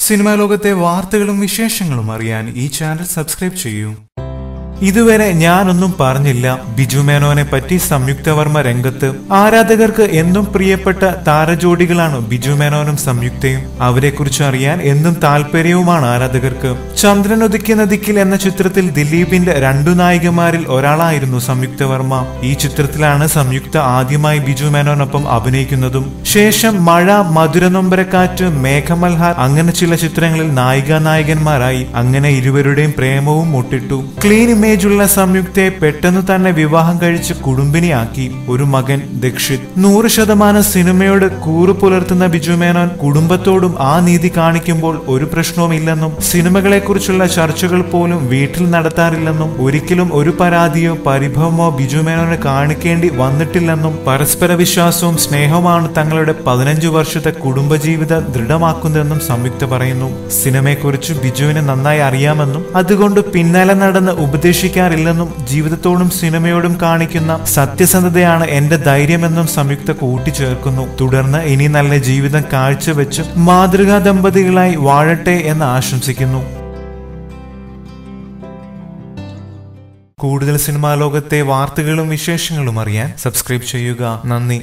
Cinema ലോകത്തെ വാർത്തകളും വിശേഷങ്ങളും അറിയാൻ ഈ ചാനൽ സബ്സ്ക്രൈബ് ചെയ്യൂ. ഇതുവരെ ഞാനൊന്നും പറഞ്ഞില്ല. ബിജു മേനോനെ പറ്റി സംയുക്ത വർമ്മ രംഗത്ത്. ആരാധകർക്ക് എന്നും പ്രിയപ്പെട്ട താരജോഡികളാണ് ബിജു മേനോനും സംയുക്തയും. അവരെക്കുറിച്ച് അറിയാൻ എന്നും താല്പര്യവുമാണ് ആരാധകർക്ക്. ചന്ദ്രൻ ഉദിക്കുന്ന ദിക്കിൽ എന്ന ചിത്രത്തിൽ ദിലീപിന്റെ രണ്ടു നായികമാരിൽ ഒരാളായിരുന്നു സംയുക്ത വർമ്മ. ഈ ചിത്രത്തിലാണ് സംയുക്ത ആദ്യമായി ബിജു മേനോനൊപ്പം അഭിനയിക്കുന്നതും. ശേഷം മഴ, മധുരനൊമ്പരക്കാറ്റ്, മേഘമൽഹാർ അങ്ങനെ ചില ചിത്രങ്ങളിൽ നായികനായകന്മാരായി. അങ്ങനെ ഇരുവരുടെയും പ്രേമവും മുട്ടിട്ടു. ക്ലീൻ ഇമേജുള്ള സംയുക്തയെ പെട്ടെന്ന് തന്നെ വിവാഹം കഴിച്ച് കുടുംബിനിയാക്കി. ഒരു മകൻ ദീക്ഷിത്. 100% സിനിമയോട് കൂറു പുലർത്തുന്ന ബിജു മേനോൻ കുടുംബത്തോടും ആ നീതി കാണിക്കുമ്പോൾ ഒരു പ്രശ്നവുമില്ലെന്നും സിനിമകളെ കുറിച്ചുള്ള ചർച്ചകൾ പോലും വീട്ടിൽ നടത്താറില്ലെന്നും ഒരിക്കലും ഒരു പരാതിയോ പരിഭവമോ ബിജു മേനോന് കാണിക്കേണ്ടി വന്നിട്ടില്ലെന്നും പരസ്പര വിശ്വാസവും സ്നേഹവുമാണ് തങ്ങളുടെ 15 വർഷത്തെ കുടുംബജീവിതം ദൃഢമാക്കുന്നതെന്നും സംയുക്ത പറയുന്നു. സിനിമയെക്കുറിച്ച് ബിജുവിന് നന്നായി അറിയാമെന്നും അതുകൊണ്ട് പിന്നാലെ നടന്ന് ഉപദേശിക്കാറില്ലെന്നും ജീവിതത്തോടും സിനിമയോടും കാണിക്കുന്ന സത്യസന്ധതയാണ് എന്റെ ധൈര്യമെന്നും സംയുക്ത കൂട്ടിച്ചേർക്കുന്നു. തുടർന്ന് ഇനി നല്ല ജീവിതം കാഴ്ചവെച്ച് മാതൃകാ ദമ്പതികളായി വാഴട്ടെ എന്ന് ആശംസിക്കുന്നു. കൂടുതൽ സിനിമാ ലോകത്തെ വാർത്തകളും വിശേഷങ്ങളും അറിയാൻ സബ്സ്ക്രൈബ് ചെയ്യുക. നന്ദി.